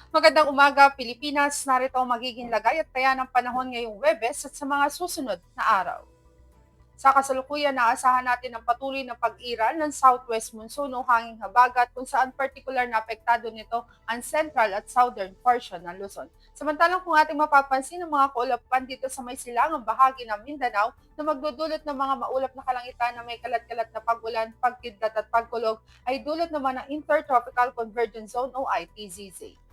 Magandang umaga, Pilipinas. Narito ang magiging lagay at taya ng panahon ngayong Webes at sa mga susunod na araw. Sa kasalukuyan, naasahan natin ang patuloy na pag-iral ng southwest monsoon o hanging habagat kung saan particular na apektado nito ang central at southern portion ng Luzon. Samantalang kung ating mapapansin ang mga kaulapan dito sa may silangang bahagi ng Mindanao na magdudulot ng mga maulap na kalangitan na may kalat-kalat na pag-ulan, pagkidlat at pagkulog ay dulot naman ng Intertropical Convergence Zone o ITZZ.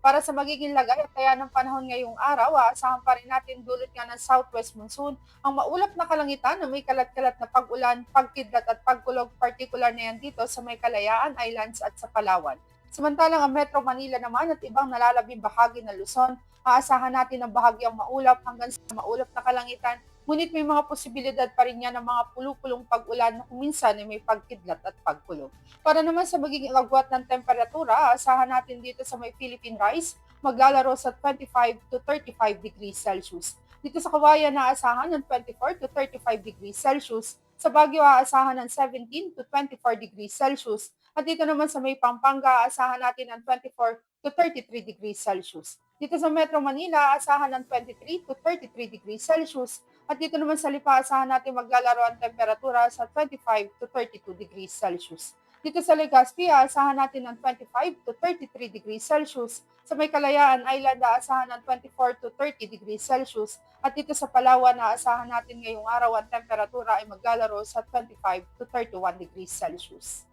Para sa magiging lagay at taya ng panahon ngayong araw, aasahan pa rin natin dulot nga ng southwest monsoon ang maulap na kalangitan na may kalat-kalat na pag-ulan, pagkidlat at pagkulog, partikular na yan dito sa may Kalayaan Islands at sa Palawan. Samantalang ang Metro Manila naman at ibang nalalabing bahagi ng Luzon, aasahan natin ang bahagyang maulap hanggang sa maulap na kalangitan, ngunit may mga posibilidad pa rin yan ng mga pulupulong pag-ulan na kuminsan ay may pagkidlat at pagkulog. Para naman sa magiging agwat ng temperatura, asahan natin dito sa may Philippine Rise, maglalaro sa 25 to 35 degrees Celsius. Dito sa Kawayan, naasahan ng 24 to 35 degrees Celsius. Sa Baguio, aasahan ng 17 to 24 degrees Celsius. At dito naman sa may Pampanga, aasahan natin ng 24 to 33 degrees Celsius. Dito sa Metro Manila, aasahan ng 23 to 33 degrees Celsius. At dito naman sa Lipa, asahan natin maglalaro ang temperatura sa 25 to 32 degrees Celsius. Dito sa Legazpi, aasahan natin ng 25 to 33 degrees Celsius. Sa may Kalayaan Island, aasahan ng 24 to 30 degrees Celsius. At dito sa Palawan, aasahan natin ngayong araw ang temperatura ay maglalaro sa 25 to 31 degrees Celsius.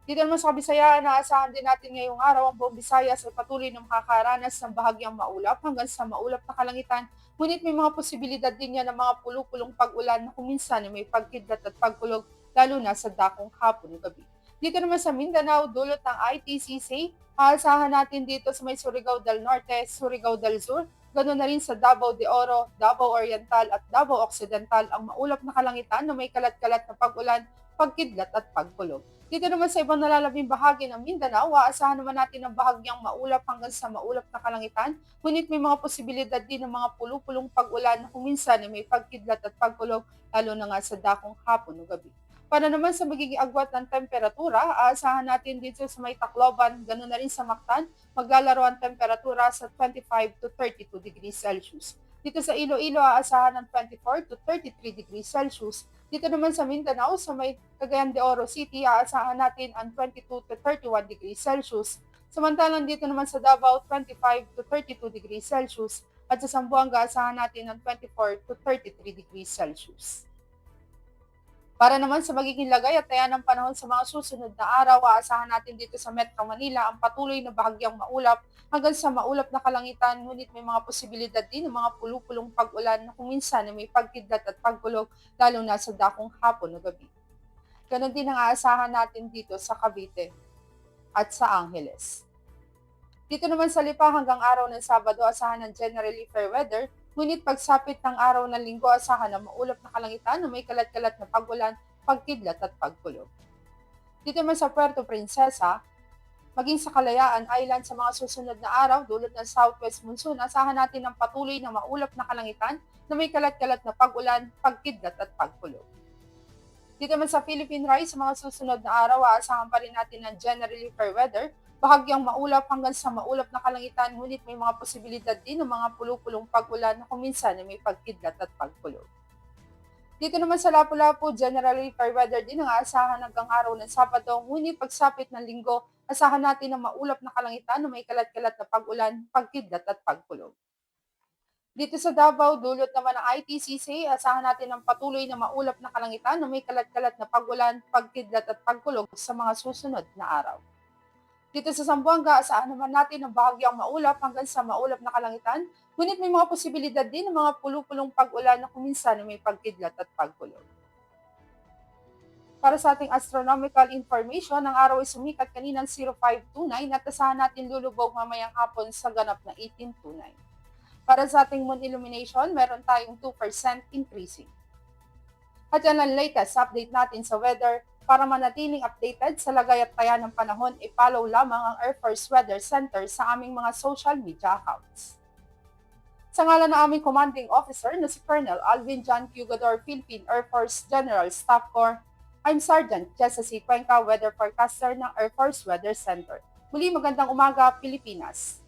Dito naman sa Kabisayaan, naasahan din natin ngayong araw ang buong Visayas ay patuloy na makakaranas ng bahagyang maulap hanggang sa maulap na kalangitan. Ngunit may mga posibilidad din yan ng mga pulupulong pag-ulan na kuminsan ay may pagkidlat at pagkulog, lalo na sa dakong hapon o gabi. Dito naman sa Mindanao, dulot ng ITCC, aasahan natin dito sa may Surigao del Norte, Surigao del Sur, ganoon na rin sa Davao de Oro, Davao Oriental at Davao Occidental ang maulap na kalangitan na may kalat-kalat na pag-ulan, pagkidlat at pagkulog. Dito naman sa ibang nalalabing bahagi ng Mindanao, aasahan naman natin ang bahagyang maulap hanggang sa maulap na kalangitan, ngunit may mga posibilidad din ng mga pulupulong pag-ulan na kuminsan ay may pagkidlat at pagkulog, lalo na nga sa dakong hapon o gabi. Para naman sa magiging agwat ng temperatura, aasahan natin dito sa may Tacloban, ganoon na rin sa Mactan, maglalaro ang temperatura sa 25 to 32 degrees Celsius. Dito sa Iloilo, aasahan ng 24 to 33 degrees Celsius. Dito naman sa Mindanao, sa may Cagayan de Oro City, aasahan natin ang 22 to 31 degrees Celsius. Samantalang dito naman sa Davao, 25 to 32 degrees Celsius. At sa Zamboanga, aasahan natin ang 24 to 33 degrees Celsius. Para naman sa magiging lagay at taya ng panahon sa mga susunod na araw, aasahan natin dito sa Metro Manila ang patuloy na bahagyang maulap hanggang sa maulap na kalangitan, ngunit may mga posibilidad din ng mga pulupulong pag-ulan na kuminsan na may pagkidlat at pagkulog, lalo na sa dakong hapon o gabi. Ganon din ang aasahan natin dito sa Cavite at sa Angeles. Dito naman sa Lipa hanggang araw ng Sabado, asahan ng generally fair weather, ngunit pagsapit ng araw ng Linggo, asahan ng maulap na kalangitan na may kalat-kalat na pag-ulan, pagkidlat at pagkulog. Dito naman sa Puerto Princesa, maging sa Kalayaan Island sa mga susunod na araw, dulot ng southwest monsoon, asahan natin ng patuloy na maulap na kalangitan na may kalat-kalat na pag-ulan, pagkidlat at pagkulog. Dito naman sa Philippine Rise, sa mga susunod na araw, aasahan pa rin natin ng generally fair weather, bahagyang maulap hanggang sa maulap na kalangitan, ngunit may mga posibilidad din ng mga pulupulong pag-ulan na kuminsan ay may pagkidlat at pagkulog. Dito naman sa Lapu-Lapu, generally fair weather din ang aasahan hanggang araw ng Sabado, ngunit pagsapit ng Linggo, asahan natin ng maulap na kalangitan na may kalat-kalat na pag-ulan, pagkidlat at pagkulog. Dito sa Davao, dulot naman ng ITCC, asahan natin ng patuloy na maulap na kalangitan na may kalat-kalat na pag-ulan, pagkidlat at pagkulog sa mga susunod na araw. Dito sa Zamboanga, asahan naman natin ang bahagyang maulap hanggang sa maulap na kalangitan, ngunit may mga posibilidad din ng mga pulupulong pag-ulan na kuminsan na may pagkidlat at pagkulog. Para sa ating astronomical information, ang araw ay sumikat kaninang 0529 at asahan natin lulubog mamayang hapon sa ganap na 1829. Para sa ating moon illumination, meron tayong 2% increasing. At yan ang latest update natin sa weather. Para manatiling updated sa lagay at taya ng panahon, i-follow lamang ang Air Force Weather Center sa aming mga social media accounts. Sa ngalan ng aming commanding officer na si Colonel Alvin John Cugador, Philippine Air Force General Staff Corps, I'm Sergeant Jessa C. Cuenca, Weather Forecaster ng Air Force Weather Center. Muli magandang umaga, Pilipinas!